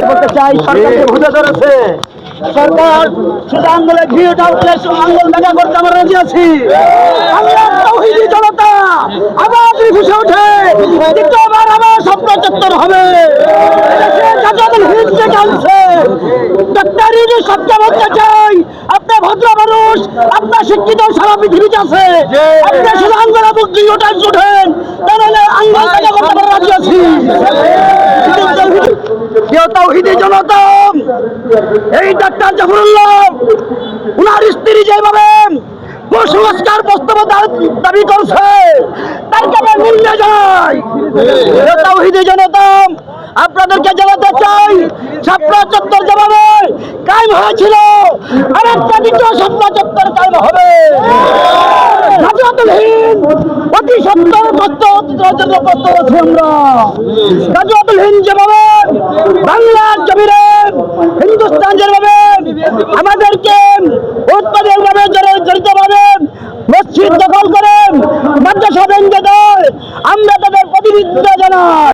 বলতে চাই সরকারকে ভুলে ধরেছে। সরকার শুধু আন্দোলনে ভিড়টা উঠলে আন্দোলন দেখা করতে আমরা রাজি আছি। আমরা তাওহীদি জনতা আবার ঘুষে ওঠে দ্বিতীয়বার আবার স্বপ্ন চত্বর হবে। জাতীয়তাবাদী হিন্দকে টানছে ডক্টর ইউনূস সবকে বলতে চাই, আপনার ভদ্র মানুষ, আপনার শিক্ষিত সারা পৃথিবীতে আছে, আপনি শুধু আন্দোলন বুদ্ধি ওঠার উঠেন, তাহলে আন্দোলন দেখা করতে আমরা রাজি আছি। তাওহীদি জনতা এই ডাক্তার জাফরুল্লাহ উনার স্ত্রী যেভাবে কুসংস্কার বাস্তবতার দাবি করছে তাকে আমরা নিন্দা জানাই। তাওহীদি জনতা আপনাদেরকে জানাতে চাই, শাপলা চত্বর যেভাবে কায়েম হয়েছিল আরেকটা দ্বিতীয় শাপলা চত্বর কায়েম হবে। জাতীয়তাবাদী হিন্দ অতি সত্তর প্রস্তুত জন্য প্রস্তুত আছি আমরা। জাতীয়তাবাদী হিন্দ যেভাবে বাংলার জমিনে হিন্দুস্তান যেভাবে আমাদেরকে উৎপাদন ভাবে জড়িত ভাবে মসজিদ দখল করেন, মাদ্রাসা ভেঙে দেয়, আমরা তাদের প্রতিনিধিত্ব জানাই।